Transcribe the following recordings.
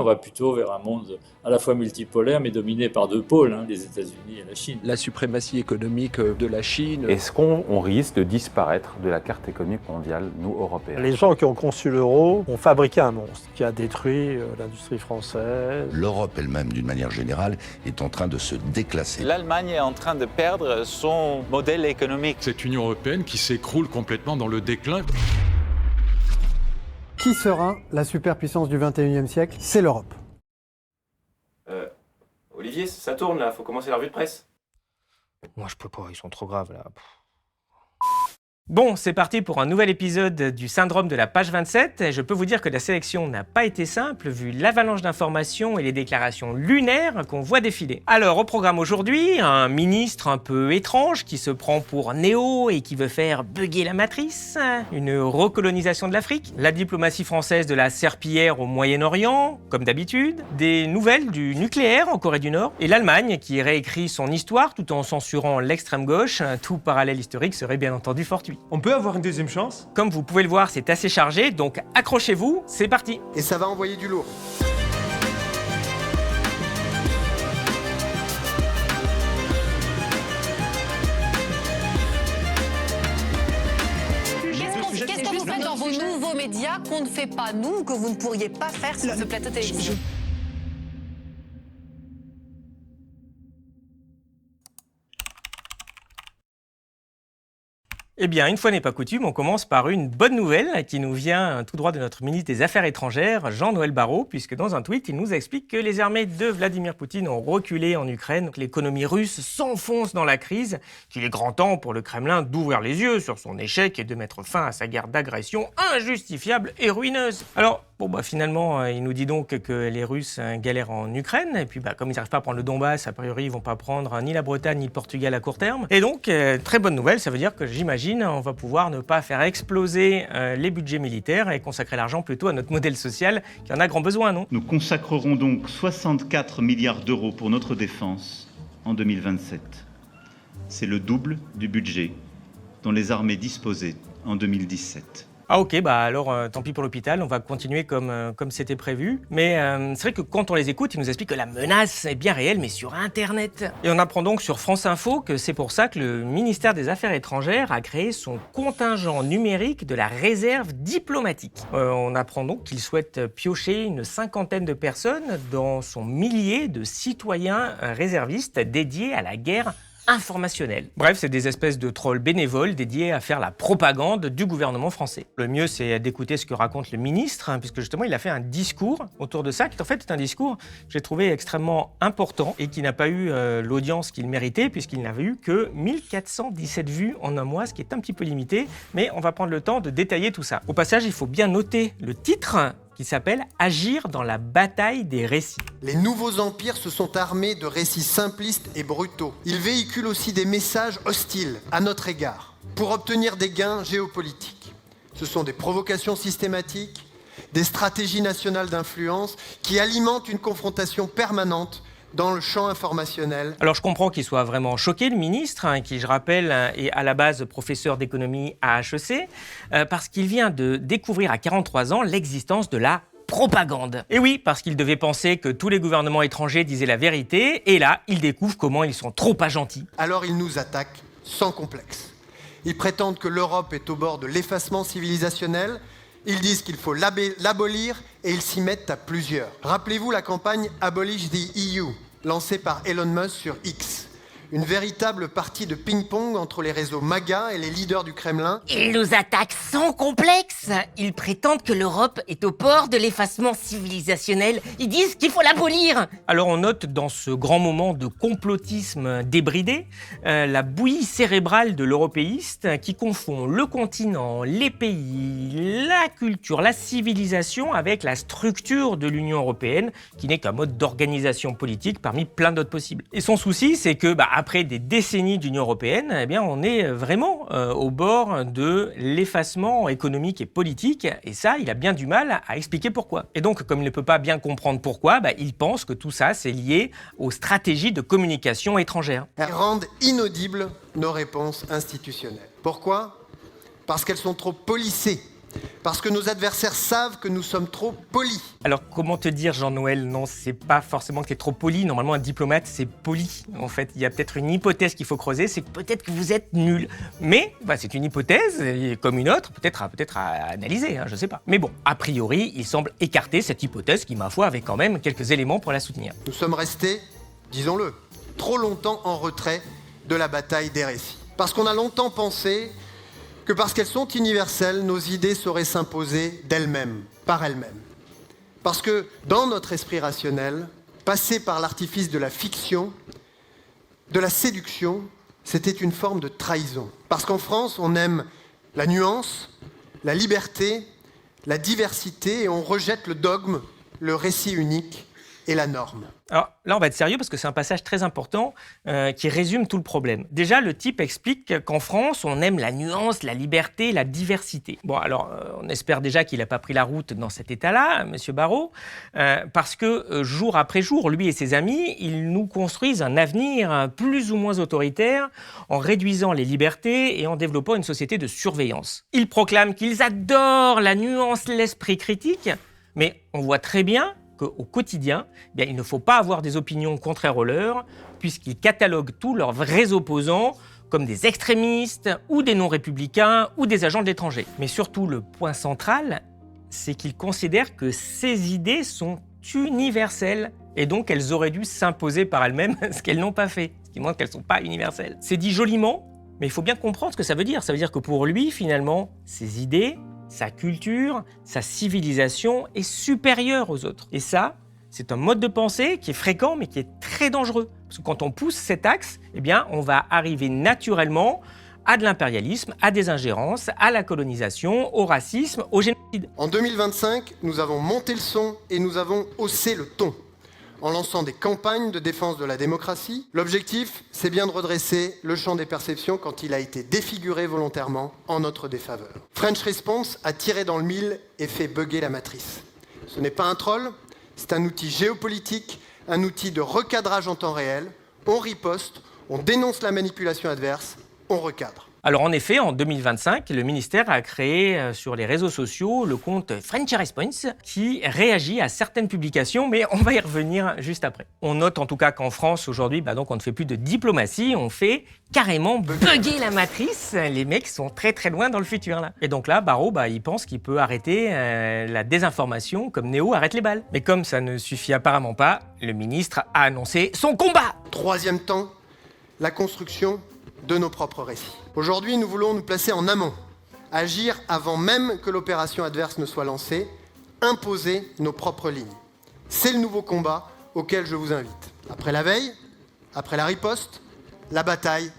On va plutôt vers un monde à la fois multipolaire, mais dominé par deux pôles, les États-Unis et la Chine. La suprématie économique de la Chine. Est-ce qu'on risque de disparaître de la carte économique mondiale, nous, Européens ? Les gens qui ont conçu l'euro ont fabriqué un monstre qui a détruit l'industrie française. L'Europe elle-même, d'une manière générale, est en train de se déclasser. L'Allemagne est en train de perdre son modèle économique. Cette Union européenne qui s'écroule complètement dans le déclin. Qui sera la superpuissance du 21e siècle ? C'est l'Europe. Olivier, ça tourne là, faut commencer la revue de presse. Moi je peux pas, ils sont trop graves là. Bon, c'est parti pour un nouvel épisode du syndrome de la page 27. Et je peux vous dire que la sélection n'a pas été simple vu l'avalanche d'informations et les déclarations lunaires qu'on voit défiler. Alors, au programme aujourd'hui, un ministre un peu étrange qui se prend pour Néo et qui veut faire bugger la matrice, une recolonisation de l'Afrique, la diplomatie française de la serpillière au Moyen-Orient, comme d'habitude, des nouvelles du nucléaire en Corée du Nord, et l'Allemagne qui réécrit son histoire tout en censurant l'extrême gauche. Tout parallèle historique serait bien entendu fortuit. On peut avoir une deuxième chance ? Comme vous pouvez le voir, c'est assez chargé, donc accrochez-vous, c'est parti. Et ça va envoyer du lourd. Qu'est-ce que vous faites dans vos nouveaux médias qu'on ne fait pas nous, que vous ne pourriez pas faire sur ce plateau télévisé ? Eh bien, une fois n'est pas coutume, on commence par une bonne nouvelle qui nous vient tout droit de notre ministre des Affaires étrangères, Jean-Noël Barrot, puisque dans un tweet, il nous explique que les armées de Vladimir Poutine ont reculé en Ukraine, que l'économie russe s'enfonce dans la crise, qu'il est grand temps pour le Kremlin d'ouvrir les yeux sur son échec et de mettre fin à sa guerre d'agression injustifiable et ruineuse. Alors, finalement, il nous dit donc que les Russes galèrent en Ukraine, et puis comme ils n'arrivent pas à prendre le Donbass, a priori, ils vont pas prendre ni la Bretagne ni le Portugal à court terme. Et donc, très bonne nouvelle, ça veut dire que j'imagine on va pouvoir ne pas faire exploser les budgets militaires et consacrer l'argent plutôt à notre modèle social qui en a grand besoin, non ? Nous consacrerons donc 64 milliards d'euros pour notre défense en 2027. C'est le double du budget dont les armées disposaient en 2017. Ah ok, alors tant pis pour l'hôpital, on va continuer comme c'était prévu. Mais c'est vrai que quand on les écoute, ils nous expliquent que la menace est bien réelle, mais sur Internet. Et on apprend donc sur France Info que c'est pour ça que le ministère des Affaires étrangères a créé son contingent numérique de la réserve diplomatique. On apprend donc qu'il souhaite piocher une 50aine de personnes dans son millier de citoyens réservistes dédiés à la guerre informationnel. Bref, c'est des espèces de trolls bénévoles dédiés à faire la propagande du gouvernement français. Le mieux, c'est d'écouter ce que raconte le ministre, puisque justement, il a fait un discours autour de ça, qui en fait est un discours que j'ai trouvé extrêmement important et qui n'a pas eu l'audience qu'il méritait, puisqu'il n'avait eu que 1417 vues en un mois, ce qui est un petit peu limité, mais on va prendre le temps de détailler tout ça. Au passage, il faut bien noter le titre, qui s'appelle « Agir dans la bataille des récits ». Les nouveaux empires se sont armés de récits simplistes et brutaux. Ils véhiculent aussi des messages hostiles à notre égard, pour obtenir des gains géopolitiques. Ce sont des provocations systématiques, des stratégies nationales d'influence qui alimentent une confrontation permanente dans le champ informationnel. Alors je comprends qu'il soit vraiment choqué, le ministre, qui, je rappelle, est à la base professeur d'économie à HEC, parce qu'il vient de découvrir à 43 ans l'existence de la propagande. Et oui, parce qu'il devait penser que tous les gouvernements étrangers disaient la vérité, et là, il découvre comment ils sont trop pas gentils. Alors ils nous attaquent sans complexe. Ils prétendent que l'Europe est au bord de l'effacement civilisationnel. Ils disent qu'il faut l'abolir et ils s'y mettent à plusieurs. Rappelez-vous la campagne Abolish the EU, lancée par Elon Musk sur X. Une véritable partie de ping-pong entre les réseaux MAGA et les leaders du Kremlin. Ils nous attaquent sans complexe. Ils prétendent que l'Europe est au bord de l'effacement civilisationnel. Ils disent qu'il faut l'abolir. Alors on note dans ce grand moment de complotisme débridé la bouillie cérébrale de l'européiste qui confond le continent, les pays, la culture, la civilisation avec la structure de l'Union européenne qui n'est qu'un mode d'organisation politique parmi plein d'autres possibles. Et son souci, c'est que après des décennies d'Union européenne, eh bien, on est vraiment au bord de l'effacement économique et politique. Et ça, il a bien du mal à expliquer pourquoi. Et donc, comme il ne peut pas bien comprendre pourquoi, il pense que tout ça, c'est lié aux stratégies de communication étrangères. Elles rendent inaudibles nos réponses institutionnelles. Pourquoi ? Parce qu'elles sont trop policées. parce que nos adversaires savent que nous sommes trop polis. Alors, comment te dire, Jean-Noël? Non, c'est pas forcément que t'es trop poli. Normalement, un diplomate, c'est poli. En fait, il y a peut-être une hypothèse qu'il faut creuser, c'est que peut-être que vous êtes nul. Mais, c'est une hypothèse, comme une autre, peut-être à analyser, je sais pas. Mais bon, a priori, il semble écarter cette hypothèse qui, ma foi, avait quand même quelques éléments pour la soutenir. Nous sommes restés, disons-le, trop longtemps en retrait de la bataille des récits. Parce qu'on a longtemps pensé que parce qu'elles sont universelles, nos idées sauraient s'imposer d'elles-mêmes, par elles-mêmes. Parce que dans notre esprit rationnel, passer par l'artifice de la fiction, de la séduction, c'était une forme de trahison. Parce qu'en France, on aime la nuance, la liberté, la diversité, et on rejette le dogme, le récit unique et la norme. Alors là, on va être sérieux parce que c'est un passage très important qui résume tout le problème. Déjà, le type explique qu'en France, on aime la nuance, la liberté, la diversité. Bon, alors, on espère déjà qu'il n'a pas pris la route dans cet état-là, Monsieur Barrot, parce que jour après jour, lui et ses amis, ils nous construisent un avenir plus ou moins autoritaire en réduisant les libertés et en développant une société de surveillance. Ils proclament qu'ils adorent la nuance, l'esprit critique, mais on voit très bien qu'au quotidien, il ne faut pas avoir des opinions contraires aux leurs, puisqu'ils cataloguent tous leurs vrais opposants comme des extrémistes ou des non-républicains ou des agents de l'étranger. Mais surtout, le point central, c'est qu'ils considèrent que ces idées sont universelles et donc elles auraient dû s'imposer par elles-mêmes, ce qu'elles n'ont pas fait, ce qui montre qu'elles ne sont pas universelles. C'est dit joliment, mais il faut bien comprendre ce que ça veut dire. Ça veut dire que pour lui, finalement, ces idées, sa culture, sa civilisation est supérieure aux autres. Et ça, c'est un mode de pensée qui est fréquent, mais qui est très dangereux. Parce que quand on pousse cet axe, on va arriver naturellement à de l'impérialisme, à des ingérences, à la colonisation, au racisme, au génocide. En 2025, nous avons monté le son et nous avons haussé le ton. En lançant des campagnes de défense de la démocratie, l'objectif, c'est bien de redresser le champ des perceptions quand il a été défiguré volontairement en notre défaveur. French Response a tiré dans le mille et fait bugger la matrice. Ce n'est pas un troll, c'est un outil géopolitique, un outil de recadrage en temps réel. On riposte, on dénonce la manipulation adverse, on recadre. Alors en effet, en 2025, le ministère a créé sur les réseaux sociaux le compte French Response qui réagit à certaines publications, mais on va y revenir juste après. On note en tout cas qu'en France aujourd'hui, donc on ne fait plus de diplomatie, on fait carrément bugger la matrice. Les mecs sont très très loin dans le futur là. Et donc là, Barrot, il pense qu'il peut arrêter la désinformation comme Néo arrête les balles. Mais comme ça ne suffit apparemment pas, le ministre a annoncé son combat. Troisième temps, la construction de nos propres récits. Aujourd'hui, nous voulons nous placer en amont, agir avant même que l'opération adverse ne soit lancée, imposer nos propres lignes. C'est le nouveau combat auquel je vous invite. Après la veille, après la riposte, la bataille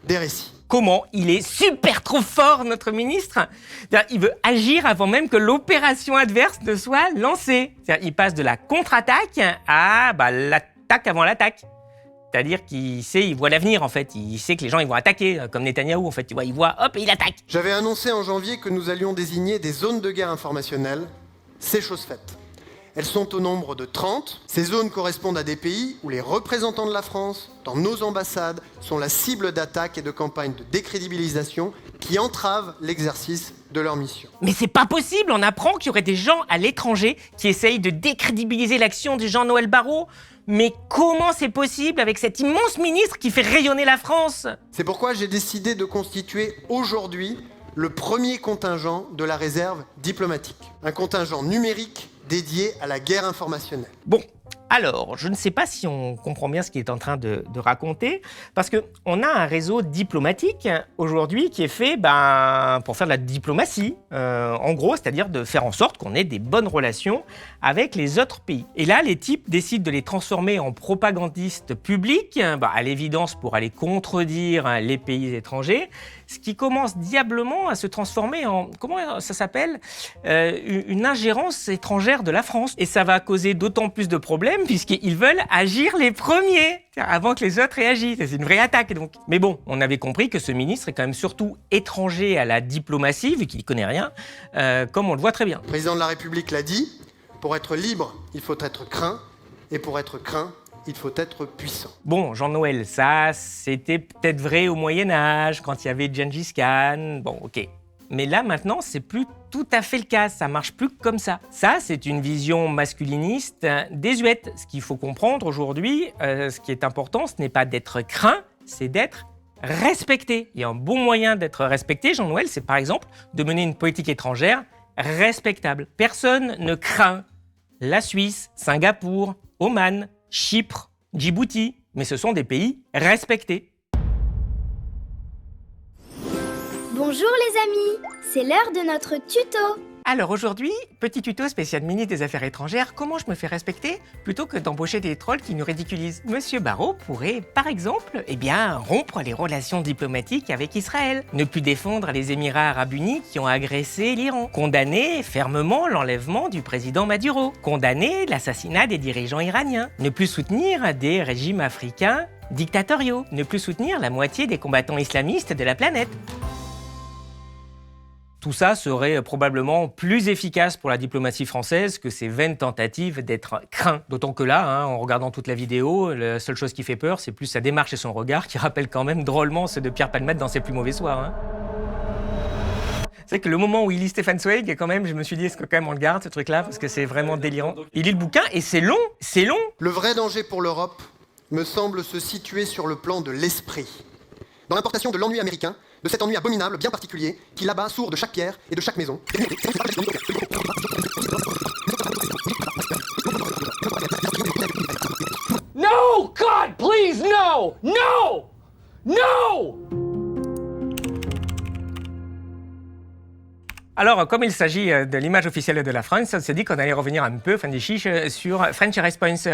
des récits. Comment il est super trop fort, notre ministre. Il veut agir avant même que l'opération adverse ne soit lancée. Il passe de la contre-attaque à l'attaque avant l'attaque. C'est-à-dire il voit l'avenir en fait, il sait que les gens ils vont attaquer, comme Netanyahou en fait, tu vois, il voit, hop, et il attaque. J'avais annoncé en janvier que nous allions désigner des zones de guerre informationnelle, c'est chose faite. Elles sont au nombre de 30. Ces zones correspondent à des pays où les représentants de la France, dans nos ambassades, sont la cible d'attaques et de campagnes de décrédibilisation qui entravent l'exercice de leur mission. Mais c'est pas possible, on apprend qu'il y aurait des gens à l'étranger qui essayent de décrédibiliser l'action de Jean-Noël Barrot. Mais comment c'est possible avec cet immense ministre qui fait rayonner la France? C'est pourquoi j'ai décidé de constituer aujourd'hui le premier contingent de la réserve diplomatique. Un contingent numérique dédié à la guerre informationnelle. Bon, alors, je ne sais pas si on comprend bien ce qu'il est en train de raconter, parce qu'on a un réseau diplomatique aujourd'hui qui est fait pour faire de la diplomatie, en gros, c'est-à-dire de faire en sorte qu'on ait des bonnes relations avec les autres pays. Et là, les types décident de les transformer en propagandistes publics, à l'évidence pour aller contredire les pays étrangers, ce qui commence diablement à se transformer en, comment ça s'appelle, une ingérence étrangère de la France. Et ça va causer d'autant plus de problèmes puisqu'ils veulent agir les premiers avant que les autres réagissent. C'est une vraie attaque donc. Mais bon, on avait compris que ce ministre est quand même surtout étranger à la diplomatie vu qu'il n'y connaît rien, comme on le voit très bien. Le président de la République l'a dit, pour être libre, il faut être craint, et pour être craint, il faut être puissant. Bon, Jean-Noël, ça, c'était peut-être vrai au Moyen-Âge, quand il y avait Gengis Khan. Bon, ok. mais là maintenant c'est plus tout à fait le cas, ça marche plus comme ça. Ça, c'est une vision masculiniste désuète. Ce qu'il faut comprendre aujourd'hui, ce qui est important, ce n'est pas d'être craint, c'est d'être respecté. Et un bon moyen d'être respecté, Jean-Noël, c'est par exemple de mener une politique étrangère respectable. Personne ne craint la Suisse, Singapour, Oman, Chypre, Djibouti, mais ce sont des pays respectés. Bonjour les amis, c'est l'heure de notre tuto. Alors aujourd'hui, petit tuto spécial ministre des Affaires étrangères, comment je me fais respecter plutôt que d'embaucher des trolls qui nous ridiculisent. Monsieur Barrot pourrait, par exemple, rompre les relations diplomatiques avec Israël, ne plus défendre les Émirats Arabes Unis qui ont agressé l'Iran, condamner fermement l'enlèvement du président Maduro, condamner l'assassinat des dirigeants iraniens, ne plus soutenir des régimes africains dictatoriaux, ne plus soutenir la moitié des combattants islamistes de la planète. Tout ça serait probablement plus efficace pour la diplomatie française que ces vaines tentatives d'être craint. D'autant que là, en regardant toute la vidéo, la seule chose qui fait peur, c'est plus sa démarche et son regard qui rappellent quand même drôlement ceux de Pierre Palmade dans ses plus mauvais soirs. C'est que le moment où il lit Stefan Zweig, quand même, je me suis dit, est-ce que quand même on le garde ce truc-là, parce que c'est vraiment délirant. Il lit le bouquin et c'est long. Le vrai danger pour l'Europe me semble se situer sur le plan de l'esprit. Dans l'importation de l'ennui américain, de cet ennui abominable, bien particulier, qui là-bas sourd de chaque pierre et de chaque maison. No! God, please, no! No! No! Alors, comme il s'agit de l'image officielle de la France, on s'est dit qu'on allait revenir un peu, fin des chiches, sur French Response,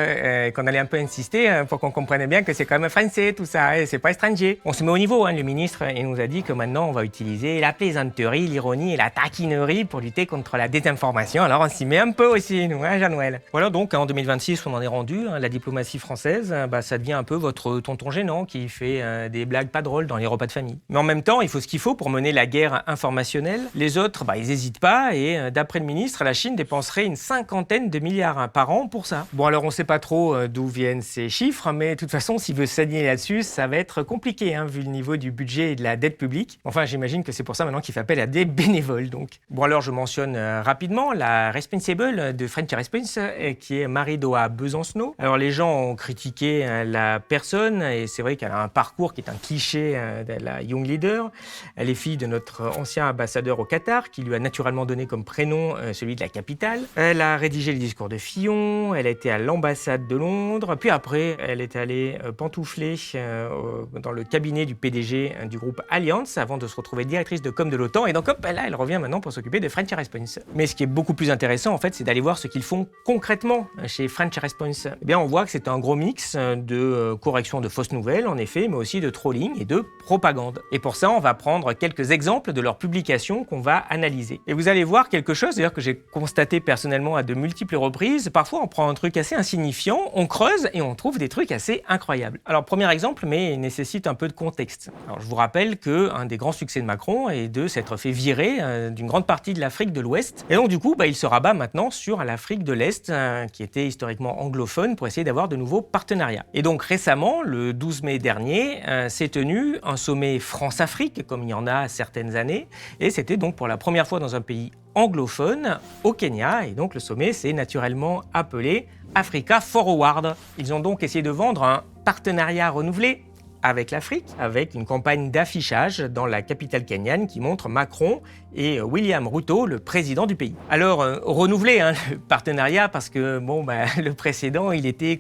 qu'on allait un peu insister pour qu'on comprenne bien que c'est quand même français tout ça, et c'est pas étranger. On se met au niveau, le ministre, il nous a dit que maintenant on va utiliser la plaisanterie, l'ironie et la taquinerie pour lutter contre la désinformation. Alors on s'y met un peu aussi, nous, Jean-Noël. Voilà donc, en 2026, on en est rendu, la diplomatie française, ça devient un peu votre tonton gênant qui fait des blagues pas drôles dans les repas de famille. Mais en même temps, il faut ce qu'il faut pour mener la guerre informationnelle. Les autres, ils n'hésitent pas et d'après le ministre, la Chine dépenserait une 50aine de milliards par an pour ça. Bon, alors on ne sait pas trop d'où viennent ces chiffres, mais de toute façon, s'il veut s'aligner là-dessus, ça va être compliqué, vu le niveau du budget et de la dette publique. Enfin, j'imagine que c'est pour ça maintenant qu'il fait appel à des bénévoles, donc. Bon, alors je mentionne rapidement la responsable de French Response, qui est Marie-Doa Besancenot. Alors les gens ont critiqué la personne, et c'est vrai qu'elle a un parcours qui est un cliché de la Young Leader. Elle est fille de notre ancien ambassadeur au Qatar, qui lui a naturellement donné comme prénom celui de la capitale. Elle a rédigé les discours de Fillon, elle a été à l'ambassade de Londres, puis après elle est allée pantoufler dans le cabinet du PDG du groupe Allianz avant de se retrouver directrice de com de l'OTAN, et donc hop, là elle revient maintenant pour s'occuper de French Response. Mais ce qui est beaucoup plus intéressant en fait, c'est d'aller voir ce qu'ils font concrètement chez French Response. Eh bien on voit que c'est un gros mix de correction de fausses nouvelles en effet, mais aussi de trolling et de propagande. Et pour ça on va prendre quelques exemples de leurs publications qu'on va analyser. Et vous allez voir quelque chose d'ailleurs que j'ai constaté personnellement à de multiples reprises. Parfois, on prend un truc assez insignifiant, on creuse et on trouve des trucs assez incroyables. Alors, premier exemple, mais il nécessite un peu de contexte. Alors, je vous rappelle qu'un des grands succès de Macron est de s'être fait virer d'une grande partie de l'Afrique de l'Ouest. Et donc, du coup, il se rabat maintenant sur l'Afrique de l'Est, qui était historiquement anglophone, pour essayer d'avoir de nouveaux partenariats. Et donc, récemment, le 12 mai dernier, s'est tenu un sommet France-Afrique, comme il y en a certaines années. Et c'était donc pour la première fois dans un pays anglophone, au Kenya, et donc le sommet s'est naturellement appelé Africa Forward. Ils ont donc essayé de vendre un partenariat renouvelé avec l'Afrique, avec une campagne d'affichage dans la capitale kenyane qui montre Macron et William Ruto, le président du pays. Alors, renouvelé le partenariat parce que, le précédent, il était,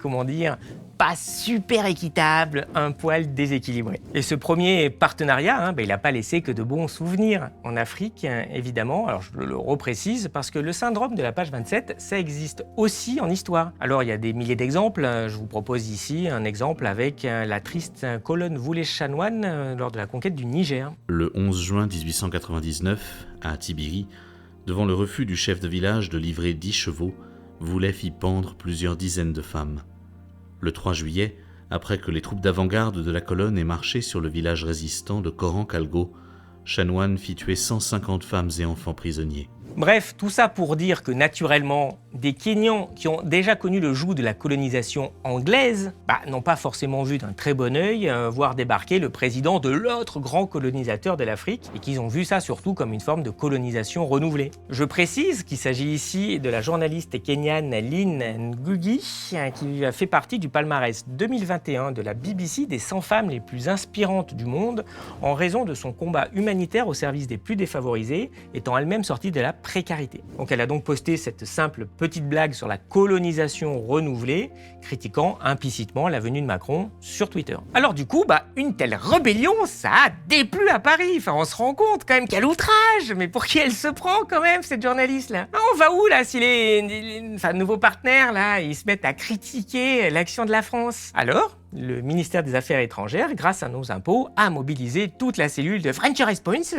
pas super équitable, un poil déséquilibré. Et ce premier partenariat, il n'a pas laissé que de bons souvenirs en Afrique, évidemment. Alors, je le reprécise parce que le syndrome de la page 27, ça existe aussi en histoire. Alors, il y a des milliers d'exemples. Je vous propose ici un exemple avec la triste colonne Voulé-Chanoine lors de la conquête du Niger. Le 11 juin 1899, à Tibiri, devant le refus du chef de village de livrer 10 chevaux, Voulé fit pendre plusieurs dizaines de femmes. Le 3 juillet, après que les troupes d'avant-garde de la colonne aient marché sur le village résistant de Koran-Kalgo, Chanoine fit tuer 150 femmes et enfants prisonniers. Bref, tout ça pour dire que naturellement, des Kenyans qui ont déjà connu le joug de la colonisation anglaise, n'ont pas forcément vu d'un très bon œil voir débarquer le président de l'autre grand colonisateur de l'Afrique, et qu'ils ont vu ça surtout comme une forme de colonisation renouvelée. Je précise qu'il s'agit ici de la journaliste kenyane Lynn Ngugi, qui fait partie du palmarès 2021 de la BBC des 100 femmes les plus inspirantes du monde, en raison de son combat humanitaire au service des plus défavorisés, étant elle-même sortie de la précarité. Donc elle a donc posté cette simple petite blague sur la colonisation renouvelée, critiquant implicitement la venue de Macron sur Twitter. Alors du coup, une telle rébellion, ça a déplu à Paris. Enfin, on se rend compte quand même, quel outrage! Mais pour qui elle se prend quand même, cette journaliste-là? On va où là, si les nouveaux partenaires là, ils se mettent à critiquer l'action de la France? Alors, le ministère des Affaires étrangères, grâce à nos impôts, a mobilisé toute la cellule de French Response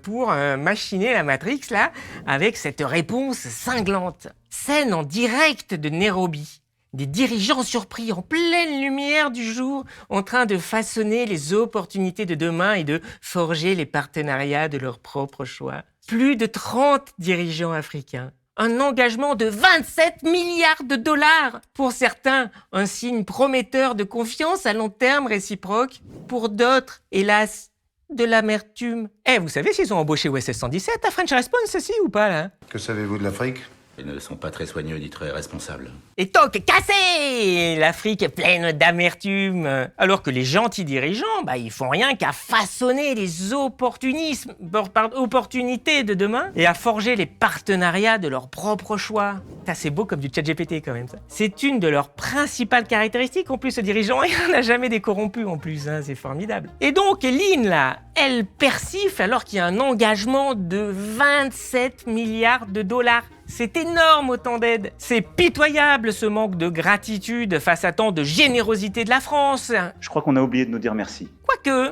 pour machiner la Matrix là, avec cette réponse cinglante. Scène en direct de Nairobi. Des dirigeants surpris en pleine lumière du jour, en train de façonner les opportunités de demain et de forger les partenariats de leur propre choix. Plus de 30 dirigeants africains. Un engagement de 27 milliards de dollars. Pour certains, un signe prometteur de confiance à long terme réciproque. Pour d'autres, hélas, de l'amertume. Vous savez s'ils ont embauché OSS 117 à French Response aussi ou pas là? Que savez-vous de l'Afrique? Ils ne sont pas très soigneux ni très responsables. Et toc, cassé! L'Afrique est pleine d'amertume. Alors que les gentils dirigeants, ils font rien qu'à façonner les opportunités de demain et à forger les partenariats de leur propre choix. Ça, c'est beau comme du ChatGPT quand même, ça. C'est une de leurs principales caractéristiques. En plus, ce dirigeant, il n'en a jamais des corrompus en plus, hein, c'est formidable. Et donc, Lynn, là, elle persifle alors qu'il y a un engagement de 27 milliards de dollars. C'est énorme autant d'aide. C'est pitoyable ce manque de gratitude face à tant de générosité de la France. Je crois qu'on a oublié de nous dire merci. Quoique,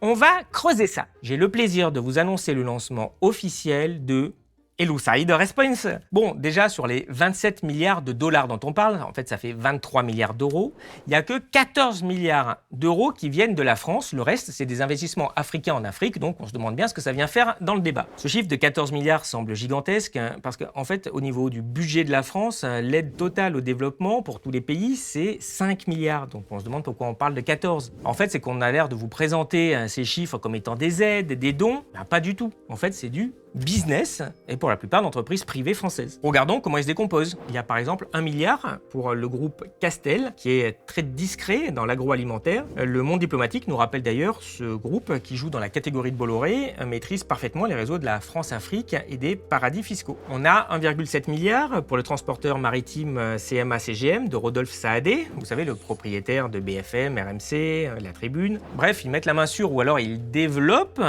on va creuser ça. J'ai le plaisir de vous annoncer le lancement officiel de Elucide Response. Bon, déjà sur les 27 milliards de dollars dont on parle, en fait ça fait 23 milliards d'euros, il n'y a que 14 milliards d'euros qui viennent de la France. Le reste, c'est des investissements africains en Afrique, donc on se demande bien ce que ça vient faire dans le débat. Ce chiffre de 14 milliards semble gigantesque, parce qu'en fait, au niveau du budget de la France, l'aide totale au développement pour tous les pays, c'est 5 milliards. Donc on se demande pourquoi on parle de 14. En fait, c'est qu'on a l'air de vous présenter ces chiffres comme étant des aides, des dons. Pas du tout. En fait, c'est du business, et pour la plupart d'entreprises privées françaises. Regardons comment ils se décomposent. Il y a par exemple 1 milliard pour le groupe Castel, qui est très discret dans l'agroalimentaire. Le Monde diplomatique nous rappelle d'ailleurs ce groupe qui joue dans la catégorie de Bolloré, maîtrise parfaitement les réseaux de la France-Afrique et des paradis fiscaux. On a 1,7 milliard pour le transporteur maritime CMA-CGM de Rodolphe Saadé, vous savez, le propriétaire de BFM, RMC, La Tribune. Bref, ils mettent la main sur, ou alors ils développent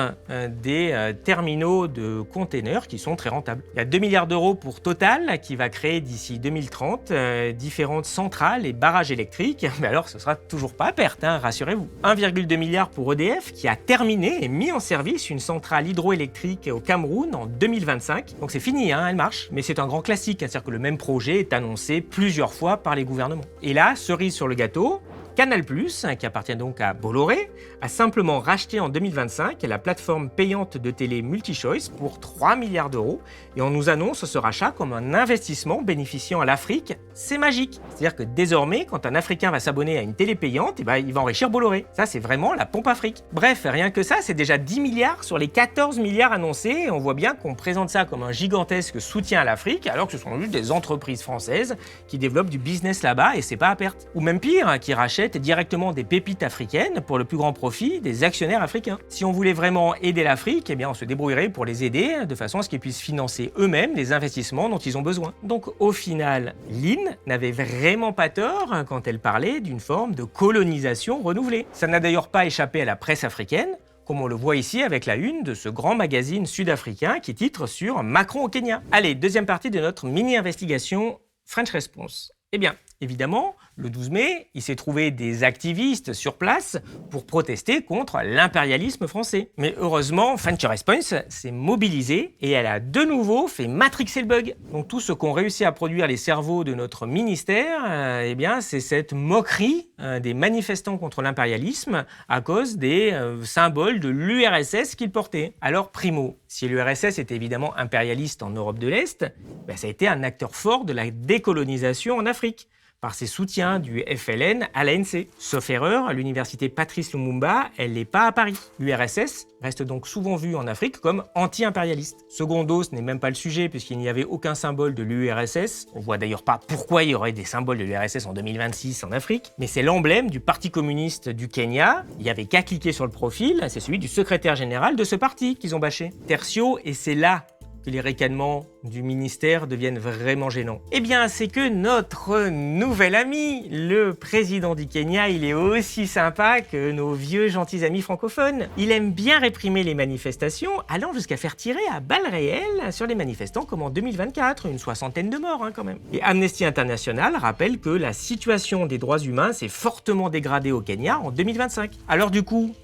des terminaux de containers qui sont très rentables. Il y a 2 milliards d'euros pour Total qui va créer d'ici 2030 différentes centrales et barrages électriques. Mais alors ce sera toujours pas à perte, hein, rassurez-vous. 1,2 milliard pour EDF qui a terminé et mis en service une centrale hydroélectrique au Cameroun en 2025. Donc c'est fini, hein, elle marche. Mais c'est un grand classique, c'est-à-dire que le même projet est annoncé plusieurs fois par les gouvernements. Et là, cerise sur le gâteau, Canal+, qui appartient donc à Bolloré, a simplement racheté en 2025 la plateforme payante de télé MultiChoice pour 3 milliards d'euros et on nous annonce ce rachat comme un investissement bénéficiant à l'Afrique. C'est magique. C'est-à-dire que désormais, quand un Africain va s'abonner à une télé payante, il va enrichir Bolloré. Ça, c'est vraiment la pompe Afrique. Bref, rien que ça, c'est déjà 10 milliards sur les 14 milliards annoncés et on voit bien qu'on présente ça comme un gigantesque soutien à l'Afrique alors que ce sont juste des entreprises françaises qui développent du business là-bas et c'est pas à perte. Ou même pire, qui rachètent directement des pépites africaines pour le plus grand profit des actionnaires africains. Si on voulait vraiment aider l'Afrique, on se débrouillerait pour les aider de façon à ce qu'ils puissent financer eux-mêmes les investissements dont ils ont besoin. Donc au final, Lynn n'avait vraiment pas tort quand elle parlait d'une forme de colonisation renouvelée. Ça n'a d'ailleurs pas échappé à la presse africaine, comme on le voit ici avec la une de ce grand magazine sud-africain qui titre sur Macron au Kenya. Allez, deuxième partie de notre mini-investigation French Response. Eh bien, évidemment, le 12 mai, il s'est trouvé des activistes sur place pour protester contre l'impérialisme français. Mais heureusement, French Response s'est mobilisée et elle a de nouveau fait matrixer le bug. Donc tout ce qu'ont réussi à produire les cerveaux de notre ministère, eh bien, c'est cette moquerie des manifestants contre l'impérialisme à cause des symboles de l'URSS qu'ils portaient. Alors, primo, si l'URSS était évidemment impérialiste en Europe de l'Est, ben, ça a été un acteur fort de la décolonisation en Afrique, par ses soutiens du FLN à l'ANC. Sauf erreur, l'université Patrice Lumumba, elle n'est pas à Paris. L'URSS reste donc souvent vue en Afrique comme anti-impérialiste. Secondo, ce n'est même pas le sujet puisqu'il n'y avait aucun symbole de l'URSS. On voit d'ailleurs pas pourquoi il y aurait des symboles de l'URSS en 2026 en Afrique. Mais c'est l'emblème du Parti communiste du Kenya. Il n'y avait qu'à cliquer sur le profil, c'est celui du secrétaire général de ce parti qu'ils ont bâché. Tertio, et c'est là que les ricanements du ministère deviennent vraiment gênants. Eh bien, c'est que notre nouvel ami, le président du Kenya, il est aussi sympa que nos vieux gentils amis francophones. Il aime bien réprimer les manifestations, allant jusqu'à faire tirer à balles réelles sur les manifestants comme en 2024, une 60aine de morts quand même. Et Amnesty International rappelle que la situation des droits humains s'est fortement dégradée au Kenya en 2025. Alors du coup,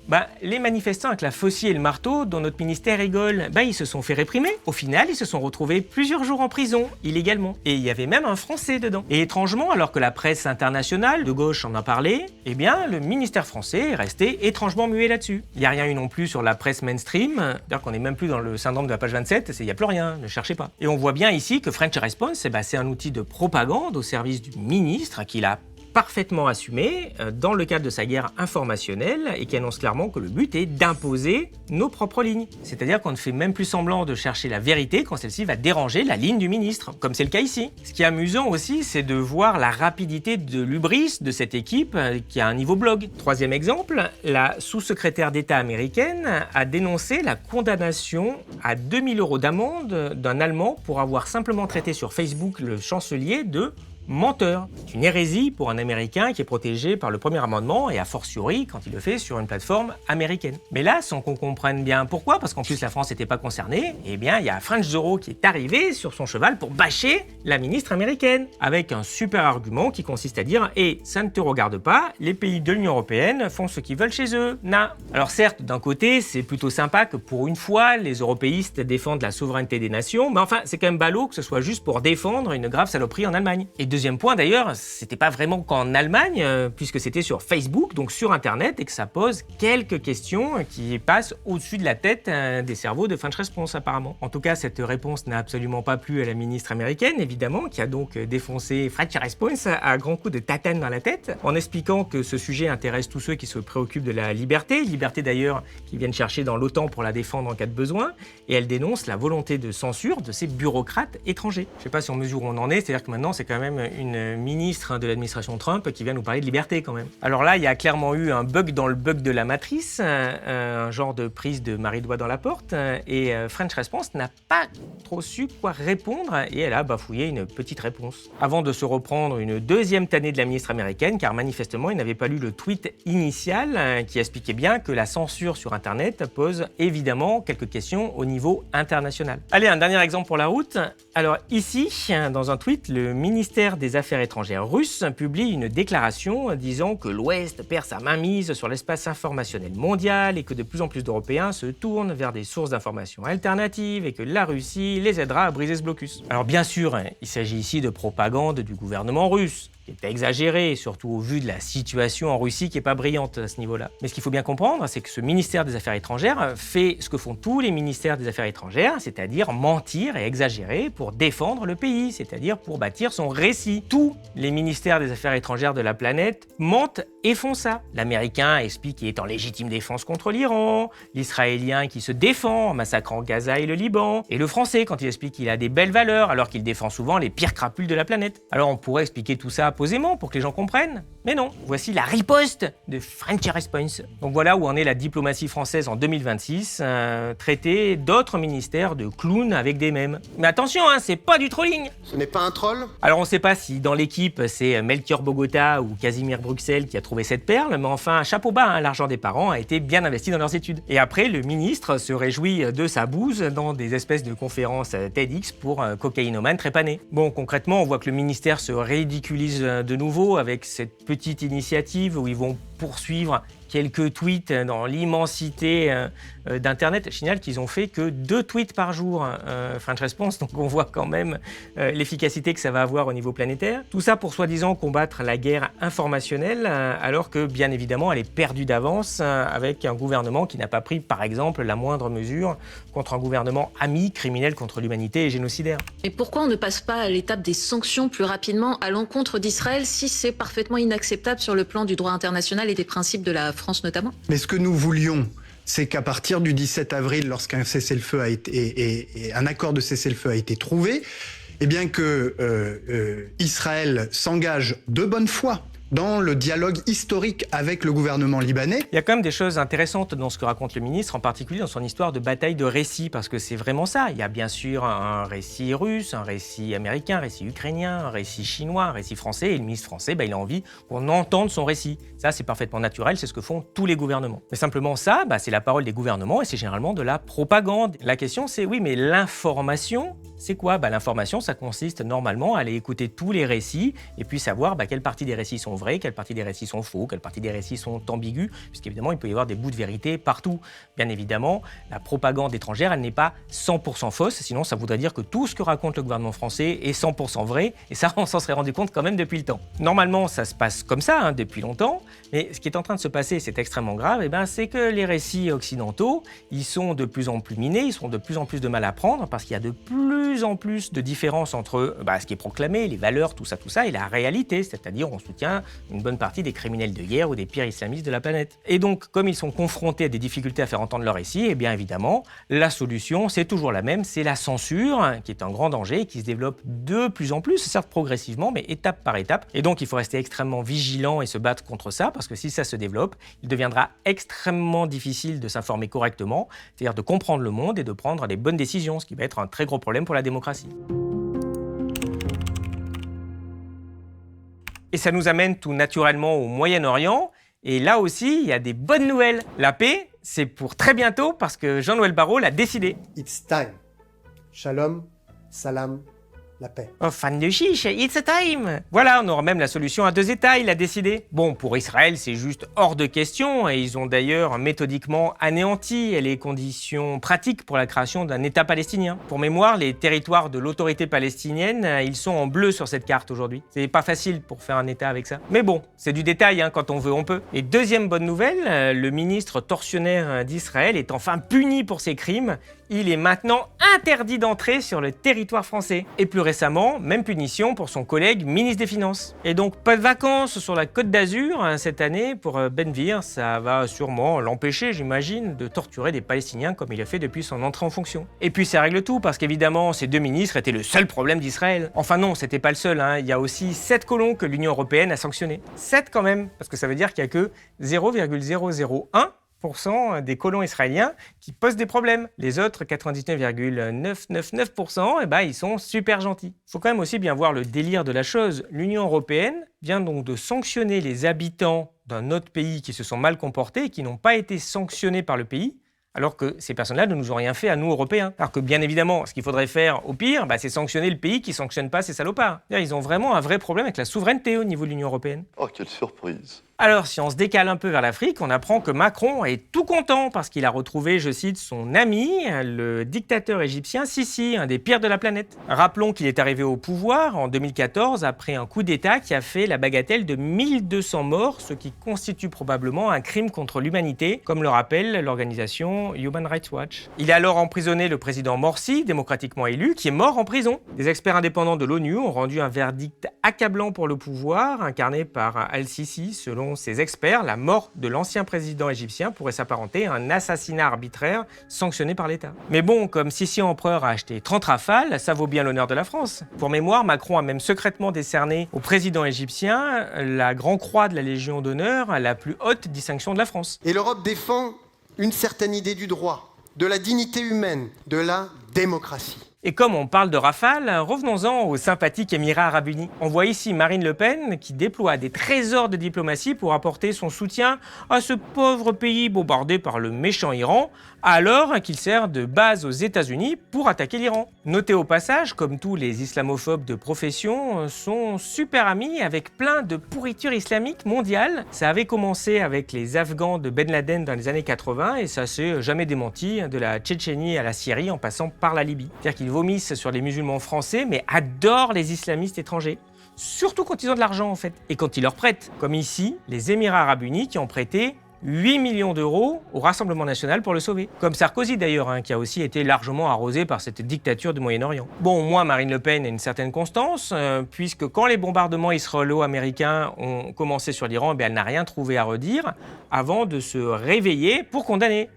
les manifestants avec la faucille et le marteau dont notre ministère rigole, ils se sont fait réprimer. Au final, ils se sont retrouvés plusieurs jours en prison, illégalement. Et il y avait même un Français dedans. Et étrangement, alors que la presse internationale, de gauche en a parlé, eh bien, le ministère français est resté étrangement muet là-dessus. Il n'y a rien eu non plus sur la presse mainstream, c'est-à-dire qu'on n'est même plus dans le syndrome de la page 27, il n'y a plus rien, ne cherchez pas. Et on voit bien ici que French Response, c'est un outil de propagande au service du ministre qu'il a parfaitement assumé dans le cadre de sa guerre informationnelle et qui annonce clairement que le but est d'imposer nos propres lignes. C'est-à-dire qu'on ne fait même plus semblant de chercher la vérité quand celle-ci va déranger la ligne du ministre, comme c'est le cas ici. Ce qui est amusant aussi, c'est de voir la rapidité de l'hubris de cette équipe qui a un niveau blog. Troisième exemple, la sous-secrétaire d'État américaine a dénoncé la condamnation à 2000 € d'amende d'un Allemand pour avoir simplement traité sur Facebook le chancelier de menteur. C'est une hérésie pour un Américain qui est protégé par le premier amendement et a fortiori quand il le fait sur une plateforme américaine. Mais là, sans qu'on comprenne bien pourquoi, parce qu'en plus la France n'était pas concernée, eh bien il y a French Zoro qui est arrivé sur son cheval pour bâcher la ministre américaine, avec un super argument qui consiste à dire « Eh, ça ne te regarde pas, les pays de l'Union européenne font ce qu'ils veulent chez eux, na ». Alors certes, d'un côté, c'est plutôt sympa que pour une fois, les européistes défendent la souveraineté des nations, mais enfin, c'est quand même ballot que ce soit juste pour défendre une grave saloperie en Allemagne. Et deuxième point d'ailleurs, c'était pas vraiment qu'en Allemagne, puisque c'était sur Facebook, donc sur Internet, et que ça pose quelques questions qui passent au-dessus de la tête des cerveaux de French Response apparemment. En tout cas, cette réponse n'a absolument pas plu à la ministre américaine, évidemment, qui a donc défoncé French Response à grands coups de tatane dans la tête, en expliquant que ce sujet intéresse tous ceux qui se préoccupent de la liberté d'ailleurs qu'ils viennent chercher dans l'OTAN pour la défendre en cas de besoin, et elle dénonce la volonté de censure de ces bureaucrates étrangers. Je sais pas si on mesure où on en est, c'est-à-dire que maintenant c'est quand même une ministre de l'administration Trump qui vient nous parler de liberté quand même. Alors là, il y a clairement eu un bug dans le bug de la matrice, un genre de prise de Marie-Doigt dans la porte, et French Response n'a pas trop su quoi répondre, et elle a bafouillé une petite réponse. Avant de se reprendre une deuxième tannée de la ministre américaine, car manifestement, il n'avait pas lu le tweet initial qui expliquait bien que la censure sur Internet pose évidemment quelques questions au niveau international. Allez, un dernier exemple pour la route. Alors ici, dans un tweet, le ministère des Affaires étrangères russe publie une déclaration disant que l'Ouest perd sa mainmise sur l'espace informationnel mondial et que de plus en plus d'Européens se tournent vers des sources d'informations alternatives et que la Russie les aidera à briser ce blocus. Alors bien sûr, il s'agit ici de propagande du gouvernement russe, qui est exagéré, surtout au vu de la situation en Russie qui n'est pas brillante à ce niveau-là. Mais ce qu'il faut bien comprendre, c'est que ce ministère des Affaires étrangères fait ce que font tous les ministères des Affaires étrangères, c'est-à-dire mentir et exagérer pour défendre le pays, c'est-à-dire pour bâtir son récit. Tous les ministères des Affaires étrangères de la planète mentent et font ça. L'Américain explique qu'il est en légitime défense contre l'Iran, l'Israélien qui se défend en massacrant Gaza et le Liban, et le Français quand il explique qu'il a des belles valeurs alors qu'il défend souvent les pires crapules de la planète. Alors on pourrait expliquer tout ça posément pour que les gens comprennent, mais non. Voici la riposte de French Response. Donc voilà où en est la diplomatie française en 2026, traiter d'autres ministères de clowns avec des mèmes. Mais attention, c'est pas du trolling. Ce n'est pas un troll ? Alors on sait pas si dans l'équipe c'est Melchior Bogota ou Casimir Bruxelles qui a trouvé trouvé cette perle, mais enfin, chapeau bas, hein, l'argent des parents a été bien investi dans leurs études. Et après, le ministre se réjouit de sa bouse dans des espèces de conférences TEDx pour cocaïnomanes trépanés. Bon, concrètement, on voit que le ministère se ridiculise de nouveau avec cette petite initiative où ils vont poursuivre quelques tweets dans l'immensité d'Internet. Je signale qu'ils ont fait que 2 tweets par jour, French Response, donc on voit quand même l'efficacité que ça va avoir au niveau planétaire. Tout ça pour soi-disant combattre la guerre informationnelle, alors que bien évidemment elle est perdue d'avance avec un gouvernement qui n'a pas pris par exemple la moindre mesure contre un gouvernement ami, criminel contre l'humanité et génocidaire. Et pourquoi on ne passe pas à l'étape des sanctions plus rapidement à l'encontre d'Israël si c'est parfaitement inacceptable sur le plan du droit international et des principes de la France notamment? Mais ce que nous voulions, c'est qu'à partir du 17 avril, lorsqu'un cessez-le-feu a été et un accord de cessez-le-feu a été trouvé, eh bien que Israël s'engage de bonne foi dans le dialogue historique avec le gouvernement libanais. Il y a quand même des choses intéressantes dans ce que raconte le ministre, en particulier dans son histoire de bataille de récits, parce que c'est vraiment ça. Il y a bien sûr un récit russe, un récit américain, un récit ukrainien, un récit chinois, un récit français, et le ministre français, il a envie qu'on entende son récit. Ça, c'est parfaitement naturel, c'est ce que font tous les gouvernements. Mais simplement ça, c'est la parole des gouvernements, et c'est généralement de la propagande. La question, c'est oui, mais l'information, c'est quoi? L'information, ça consiste normalement à aller écouter tous les récits, et puis savoir quelle partie des récits sont vrais, quelle partie des récits sont faux, quelle partie des récits sont ambigus, puisqu'évidemment, il peut y avoir des bouts de vérité partout. Bien évidemment, la propagande étrangère, elle n'est pas 100% fausse, sinon ça voudrait dire que tout ce que raconte le gouvernement français est 100% vrai, et ça, on s'en serait rendu compte quand même depuis le temps. Normalement, ça se passe comme ça, depuis longtemps, mais ce qui est en train de se passer, c'est extrêmement grave, c'est que les récits occidentaux, ils sont de plus en plus minés, ils sont de plus en plus de mal à prendre, parce qu'il y a de plus en plus de différences entre ce qui est proclamé, les valeurs, tout ça, et la réalité, c'est-à-dire on soutient une bonne partie des criminels de guerre ou des pires islamistes de la planète. Et donc, comme ils sont confrontés à des difficultés à faire entendre leur récit, bien évidemment, la solution, c'est toujours la même, c'est la censure, qui est un grand danger et qui se développe de plus en plus, certes progressivement, mais étape par étape. Et donc, il faut rester extrêmement vigilant et se battre contre ça, parce que si ça se développe, il deviendra extrêmement difficile de s'informer correctement, c'est-à-dire de comprendre le monde et de prendre les bonnes décisions, ce qui va être un très gros problème pour la démocratie. Et ça nous amène tout naturellement au Moyen-Orient. Et là aussi, il y a des bonnes nouvelles. La paix, c'est pour très bientôt parce que Jean-Noël Barrot l'a décidé. It's time. Shalom, salam, la paix. Oh, fan de chiche, it's a time. Voilà, on aura même la solution à 2 États, il a décidé. Bon, pour Israël, c'est juste hors de question, et ils ont d'ailleurs méthodiquement anéanti les conditions pratiques pour la création d'un État palestinien. Pour mémoire, les territoires de l'autorité palestinienne, ils sont en bleu sur cette carte aujourd'hui. C'est pas facile pour faire un État avec ça. Mais bon, c'est du détail, quand on veut, on peut. Et deuxième bonne nouvelle, le ministre tortionnaire d'Israël est enfin puni pour ses crimes. Il est maintenant interdit d'entrer sur le territoire français. Et plus récemment, même punition pour son collègue ministre des Finances. Et donc, pas de vacances sur la Côte d'Azur cette année pour Ben Gvir. Ça va sûrement l'empêcher, j'imagine, de torturer des Palestiniens comme il a fait depuis son entrée en fonction. Et puis ça règle tout, parce qu'évidemment, ces 2 ministres étaient le seul problème d'Israël. Enfin non, c'était pas le seul. Il y a aussi 7 colons que l'Union européenne a sanctionnés. 7 quand même, parce que ça veut dire qu'il n'y a que 0,001% des colons israéliens qui posent des problèmes. Les autres 99,999%, ils sont super gentils. Il faut quand même aussi bien voir le délire de la chose. L'Union européenne vient donc de sanctionner les habitants d'un autre pays qui se sont mal comportés et qui n'ont pas été sanctionnés par le pays, alors que ces personnes-là ne nous ont rien fait à nous, Européens. Alors que bien évidemment, ce qu'il faudrait faire au pire, c'est sanctionner le pays qui ne sanctionne pas ces salopards. Ils ont vraiment un vrai problème avec la souveraineté au niveau de l'Union européenne. Oh, quelle surprise! Alors, si on se décale un peu vers l'Afrique, on apprend que Macron est tout content parce qu'il a retrouvé, je cite, son ami, le dictateur égyptien Sisi, un des pires de la planète. Rappelons qu'il est arrivé au pouvoir en 2014 après un coup d'État qui a fait la bagatelle de 1200 morts, ce qui constitue probablement un crime contre l'humanité, comme le rappelle l'organisation Human Rights Watch. Il a alors emprisonné le président Morsi, démocratiquement élu, qui est mort en prison. Des experts indépendants de l'ONU ont rendu un verdict accablant pour le pouvoir, incarné par Al-Sisi, selon ces experts, la mort de l'ancien président égyptien pourrait s'apparenter à un assassinat arbitraire sanctionné par l'État. Mais bon, comme Sisi empereur a acheté 30 rafales, ça vaut bien l'honneur de la France. Pour mémoire, Macron a même secrètement décerné au président égyptien la Grand Croix de la Légion d'honneur, la plus haute distinction de la France. Et l'Europe défend une certaine idée du droit, de la dignité humaine, de la démocratie. Et comme on parle de Rafale, revenons-en aux sympathiques Émirats Arabes Unis. On voit ici Marine Le Pen qui déploie des trésors de diplomatie pour apporter son soutien à ce pauvre pays bombardé par le méchant Iran, alors qu'il sert de base aux États-Unis pour attaquer l'Iran. Notez au passage, comme tous les islamophobes de profession, sont super amis avec plein de pourriture islamique mondiale. Ça avait commencé avec les Afghans de Ben Laden dans les années 80 et ça s'est jamais démenti, de la Tchétchénie à la Syrie en passant par la Libye. C'est-à-dire qu'ils vomissent sur les musulmans français mais adorent les islamistes étrangers. Surtout quand ils ont de l'argent en fait, et quand ils leur prêtent. Comme ici, les Émirats Arabes Unis qui ont prêté 8 millions d'euros au Rassemblement National pour le sauver. Comme Sarkozy d'ailleurs, qui a aussi été largement arrosé par cette dictature du Moyen-Orient. Bon, moi, Marine Le Pen a une certaine constance, puisque quand les bombardements israélo-américains ont commencé sur l'Iran, elle n'a rien trouvé à redire avant de se réveiller pour condamner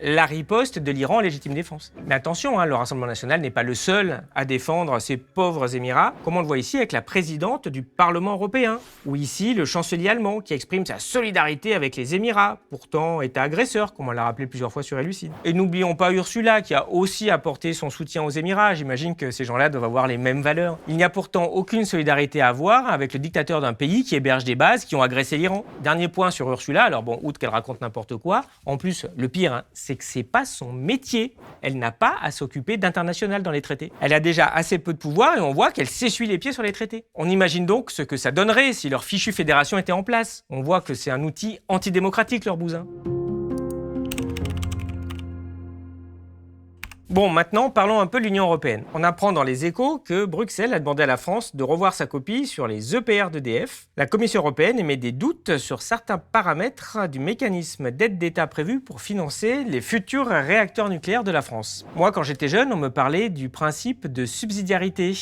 la riposte de l'Iran en légitime défense. Mais attention, le Rassemblement National n'est pas le seul à défendre ces pauvres Émirats, comme on le voit ici avec la présidente du Parlement européen, ou ici le chancelier allemand qui exprime sa solidarité avec les Émirats, pourtant État agresseur, comme on l'a rappelé plusieurs fois sur Élucide. Et n'oublions pas Ursula qui a aussi apporté son soutien aux Émirats, j'imagine que ces gens-là doivent avoir les mêmes valeurs. Il n'y a pourtant aucune solidarité à avoir avec le dictateur d'un pays qui héberge des bases qui ont agressé l'Iran. Dernier point sur Ursula, alors bon, outre qu'elle raconte n'importe quoi, en plus, le pire, c'est que c'est pas son métier. Elle n'a pas à s'occuper d'international dans les traités. Elle a déjà assez peu de pouvoir et on voit qu'elle s'essuie les pieds sur les traités. On imagine donc ce que ça donnerait si leur fichue fédération était en place. On voit que c'est un outil antidémocratique, leur bousin. Bon, maintenant, parlons un peu de l'Union européenne. On apprend dans les Échos que Bruxelles a demandé à la France de revoir sa copie sur les EPR d'EDF. La Commission européenne émet des doutes sur certains paramètres du mécanisme d'aide d'État prévu pour financer les futurs réacteurs nucléaires de la France. Moi, quand j'étais jeune, on me parlait du principe de subsidiarité,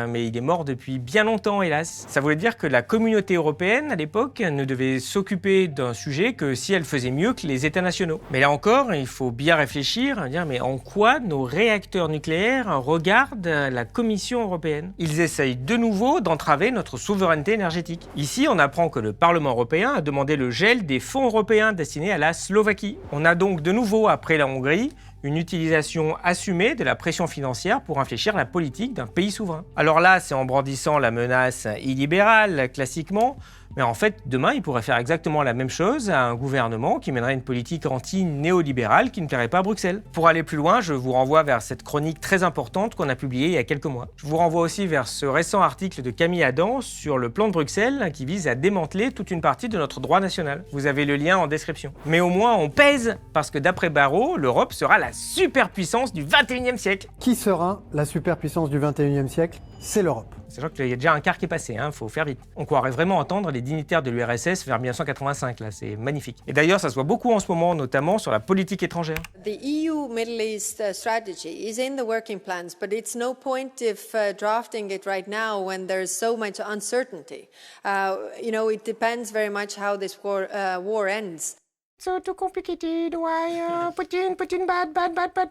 mais il est mort depuis bien longtemps, hélas. Ça voulait dire que la communauté européenne, à l'époque, ne devait s'occuper d'un sujet que si elle faisait mieux que les États nationaux. Mais là encore, il faut bien réfléchir, dire mais en quoi nos réacteurs nucléaires regardent la Commission européenne. Ils essayent de nouveau d'entraver notre souveraineté énergétique. Ici, on apprend que le Parlement européen a demandé le gel des fonds européens destinés à la Slovaquie. On a donc de nouveau, après la Hongrie, une utilisation assumée de la pression financière pour infléchir la politique d'un pays souverain. Alors là, c'est en brandissant la menace illibérale, classiquement, mais en fait, demain, il pourrait faire exactement la même chose à un gouvernement qui mènerait une politique anti-néolibérale qui ne plairait pas à Bruxelles. Pour aller plus loin, je vous renvoie vers cette chronique très importante qu'on a publiée il y a quelques mois. Je vous renvoie aussi vers ce récent article de Camille Adam sur le plan de Bruxelles qui vise à démanteler toute une partie de notre droit national. Vous avez le lien en description. Mais au moins, on pèse, parce que d'après Barrault, l'Europe sera la superpuissance du 21e siècle. Qui sera la superpuissance du 21e siècle? C'est l'Europe. Sachant qu'il y a déjà un quart qui est passé, faut faire vite. On croirait vraiment entendre les dignitaires de l'URSS vers 1985, là, c'est magnifique. Et d'ailleurs, ça se voit beaucoup en ce moment, notamment sur la politique étrangère. The EU Middle East strategy is in the working plans, but it's no point if drafting it right now when there's so much uncertainty. It depends very much how this war ends. So too complicated, why Poutine, bad,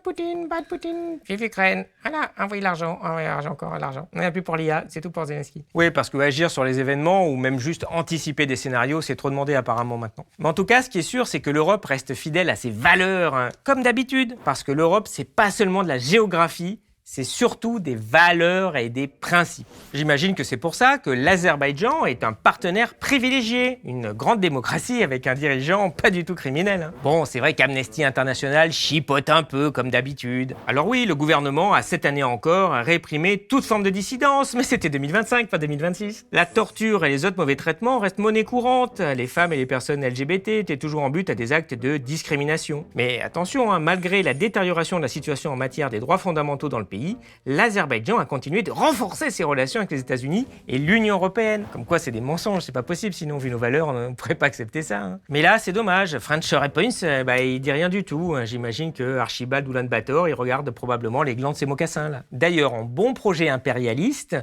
Poutine. Vive Ukraine. Voilà, envoyez l'argent, encore l'argent. On n'a plus pour l'IA, c'est tout pour Zelensky. Oui, parce que agir sur les événements ou même juste anticiper des scénarios, c'est trop demandé apparemment maintenant. Mais en tout cas, ce qui est sûr, c'est que l'Europe reste fidèle à ses valeurs, comme d'habitude. Parce que l'Europe, c'est pas seulement de la géographie, c'est surtout des valeurs et des principes. J'imagine que c'est pour ça que l'Azerbaïdjan est un partenaire privilégié, une grande démocratie avec un dirigeant pas du tout criminel. Bon, c'est vrai qu'Amnesty International chipote un peu comme d'habitude. Alors oui, le gouvernement a cette année encore réprimé toute forme de dissidence, mais c'était 2025, pas 2026. La torture et les autres mauvais traitements restent monnaie courante. Les femmes et les personnes LGBT étaient toujours en but à des actes de discrimination. Mais attention, malgré la détérioration de la situation en matière des droits fondamentaux dans le pays, l'Azerbaïdjan a continué de renforcer ses relations avec les États-Unis et l'Union européenne. Comme quoi, c'est des mensonges, c'est pas possible, sinon, vu nos valeurs, on ne pourrait pas accepter ça. Mais là, c'est dommage. Franz Points, il dit rien du tout. J'imagine que Archibald Oulan-Bator, il regarde probablement les glands de ses mocassins, là. D'ailleurs, en bon projet impérialiste,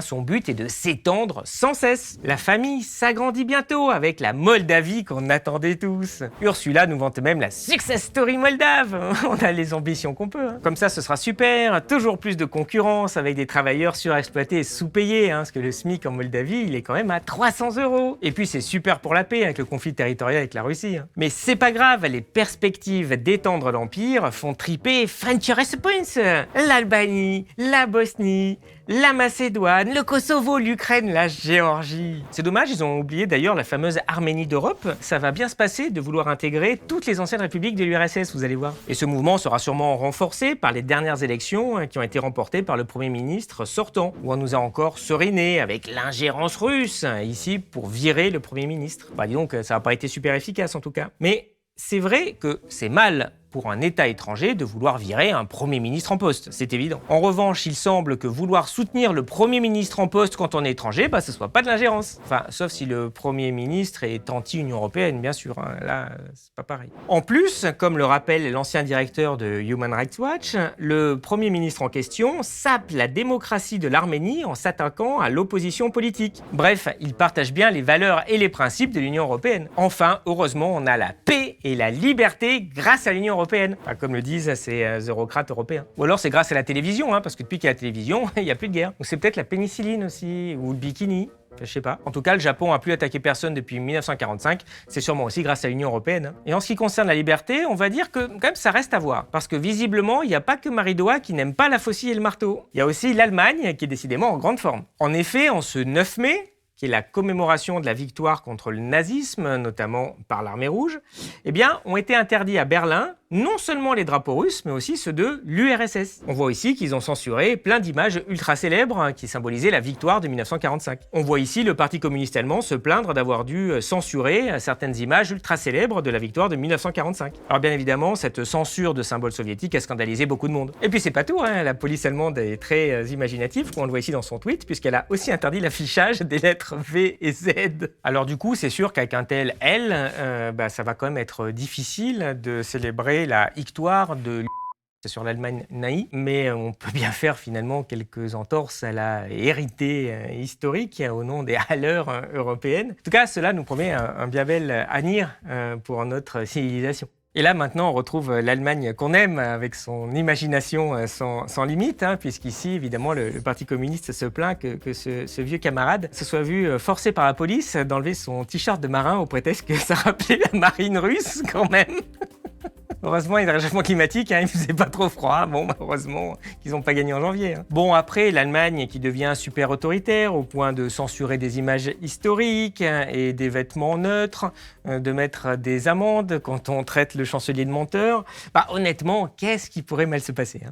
son but est de s'étendre sans cesse. La famille s'agrandit bientôt avec la Moldavie qu'on attendait tous. Ursula nous vante même la success story moldave. On a les ambitions qu'on peut. Comme ça, ce sera super. toujours plus de concurrence avec des travailleurs surexploités et sous-payés, parce que le SMIC en Moldavie, il est quand même à 300 €. Et puis c'est super pour la paix avec le conflit territorial avec la Russie. Mais c'est pas grave, les perspectives d'étendre l'Empire font triper French Response. L'Albanie, la Bosnie, la Macédoine, le Kosovo, l'Ukraine, la Géorgie. C'est dommage, ils ont oublié d'ailleurs la fameuse Arménie d'Europe. Ça va bien se passer de vouloir intégrer toutes les anciennes républiques de l'URSS, vous allez voir. Et ce mouvement sera sûrement renforcé par les dernières élections qui ont été remportées par le Premier ministre sortant, où on nous a encore seriné avec l'ingérence russe, ici pour virer le Premier ministre. Bah dis donc, ça n'a pas été super efficace en tout cas. Mais c'est vrai que c'est mal pour un État étranger de vouloir virer un Premier ministre en poste, c'est évident. En revanche, il semble que vouloir soutenir le Premier ministre en poste quand on est étranger, ce soit pas de l'ingérence. Enfin, sauf si le Premier ministre est anti-Union européenne, bien sûr, là, c'est pas pareil. En plus, comme le rappelle l'ancien directeur de Human Rights Watch, le Premier ministre en question sape la démocratie de l'Arménie en s'attaquant à l'opposition politique. Bref, il partage bien les valeurs et les principes de l'Union européenne. Enfin, heureusement, on a la paix et la liberté grâce à l'Union européenne. Enfin, comme le disent ces eurocrates européens. Ou alors c'est grâce à la télévision, parce que depuis qu'il y a la télévision, il n'y a plus de guerre. Ou c'est peut-être la pénicilline aussi, ou le bikini. Je sais pas. En tout cas, le Japon n'a plus attaqué personne depuis 1945. C'est sûrement aussi grâce à l'Union européenne. Et en ce qui concerne la liberté, on va dire que quand même ça reste à voir. Parce que visiblement, il n'y a pas que Marie Doa qui n'aime pas la faucille et le marteau. Il y a aussi l'Allemagne qui est décidément en grande forme. En effet, en ce 9 mai, qui est la commémoration de la victoire contre le nazisme, notamment par l'Armée rouge, ont été interdits à Berlin non seulement les drapeaux russes, mais aussi ceux de l'URSS. On voit ici qu'ils ont censuré plein d'images ultra célèbres qui symbolisaient la victoire de 1945. On voit ici le Parti communiste allemand se plaindre d'avoir dû censurer certaines images ultra célèbres de la victoire de 1945. Alors bien évidemment, cette censure de symboles soviétiques a scandalisé beaucoup de monde. Et puis c'est pas tout, la police allemande est très imaginative, comme on le voit ici dans son tweet, puisqu'elle a aussi interdit l'affichage des lettres V et Z. Alors du coup, c'est sûr qu'avec un tel L, ça va quand même être difficile de célébrer la victoire de sur l'Allemagne naïe, mais on peut bien faire finalement quelques entorses à la hérité historique au nom des valeurs européennes. En tout cas, cela nous promet un bien bel avenir pour notre civilisation. Et là, maintenant, on retrouve l'Allemagne qu'on aime, avec son imagination sans limite, puisqu'ici, évidemment, le Parti communiste se plaint que ce vieux camarade se soit vu forcé par la police d'enlever son t-shirt de marin au prétexte que ça rappelait la marine russe, quand même. Heureusement, il y a le réchauffement climatique, il ne faisait pas trop froid. Bon, heureusement qu'ils n'ont pas gagné en janvier. Bon, après, l'Allemagne qui devient super autoritaire au point de censurer des images historiques et des vêtements neutres, de mettre des amendes quand on traite le chancelier de menteur. Honnêtement, qu'est-ce qui pourrait mal se passer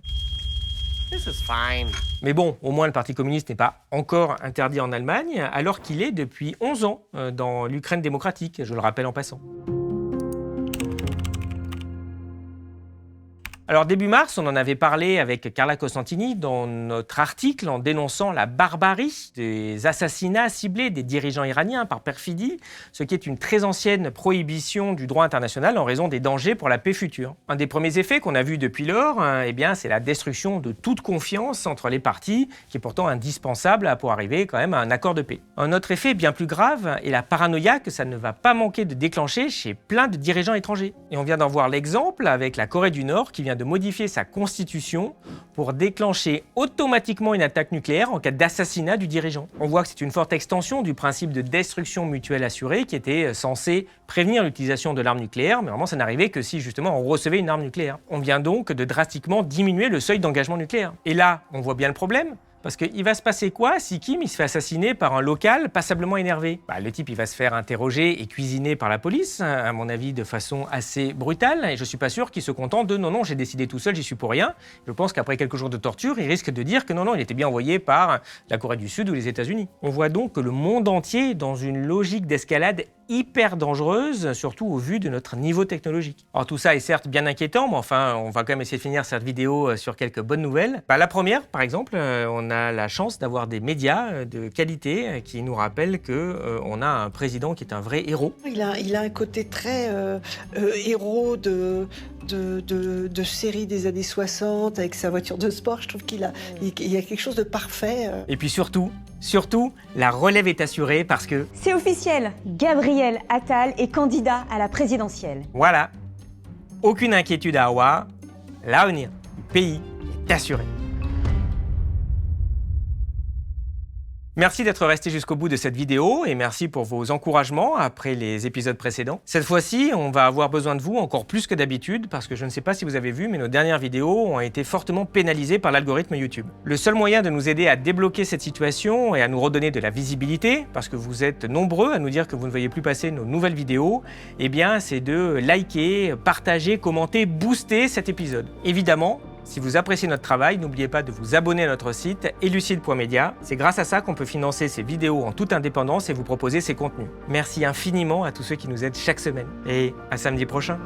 This is fine. Mais bon, au moins le Parti communiste n'est pas encore interdit en Allemagne, alors qu'il est depuis 11 ans dans l'Ukraine démocratique, je le rappelle en passant. Alors début mars, on en avait parlé avec Carla Costantini dans notre article en dénonçant la barbarie des assassinats ciblés des dirigeants iraniens par perfidie, ce qui est une très ancienne prohibition du droit international en raison des dangers pour la paix future. Un des premiers effets qu'on a vu depuis lors, c'est la destruction de toute confiance entre les parties, qui est pourtant indispensable pour arriver quand même à un accord de paix. Un autre effet bien plus grave est la paranoïa que ça ne va pas manquer de déclencher chez plein de dirigeants étrangers. Et on vient d'en voir l'exemple avec la Corée du Nord qui vient de modifier sa constitution pour déclencher automatiquement une attaque nucléaire en cas d'assassinat du dirigeant. On voit que c'est une forte extension du principe de destruction mutuelle assurée qui était censé prévenir l'utilisation de l'arme nucléaire, mais vraiment ça n'arrivait que si justement on recevait une arme nucléaire. On vient donc de drastiquement diminuer le seuil d'engagement nucléaire. Et là, on voit bien le problème. Parce qu'il va se passer quoi si Kim il se fait assassiner par un local passablement énervé ? Le type il va se faire interroger et cuisiner par la police, à mon avis de façon assez brutale, et je suis pas sûr qu'il se contente de « non, j'ai décidé tout seul, j'y suis pour rien ». Je pense qu'après quelques jours de torture, il risque de dire que non, il était bien envoyé par la Corée du Sud ou les États-Unis. On voit donc que le monde entier est dans une logique d'escalade hyper dangereuse, surtout au vu de notre niveau technologique. Alors tout ça est certes bien inquiétant, mais enfin, on va quand même essayer de finir cette vidéo sur quelques bonnes nouvelles. La première, par exemple, on a la chance d'avoir des médias de qualité qui nous rappellent qu'on a un président qui est un vrai héros. Il a un côté très héros de série des années 60 avec sa voiture de sport. Je trouve qu'il a quelque chose de parfait. Et puis surtout, la relève est assurée parce que... C'est officiel, Gabriel Attal est candidat à la présidentielle. Voilà, aucune inquiétude à avoir, l'avenir du pays est assuré. Merci d'être resté jusqu'au bout de cette vidéo et merci pour vos encouragements après les épisodes précédents. Cette fois-ci, on va avoir besoin de vous encore plus que d'habitude parce que je ne sais pas si vous avez vu, mais nos dernières vidéos ont été fortement pénalisées par l'algorithme YouTube. Le seul moyen de nous aider à débloquer cette situation et à nous redonner de la visibilité, parce que vous êtes nombreux à nous dire que vous ne voyez plus passer nos nouvelles vidéos, eh bien c'est de liker, partager, commenter, booster cet épisode. Évidemment, si vous appréciez notre travail, n'oubliez pas de vous abonner à notre site elucide.media. C'est grâce à ça qu'on peut financer ces vidéos en toute indépendance et vous proposer ces contenus. Merci infiniment à tous ceux qui nous aident chaque semaine. Et à samedi prochain.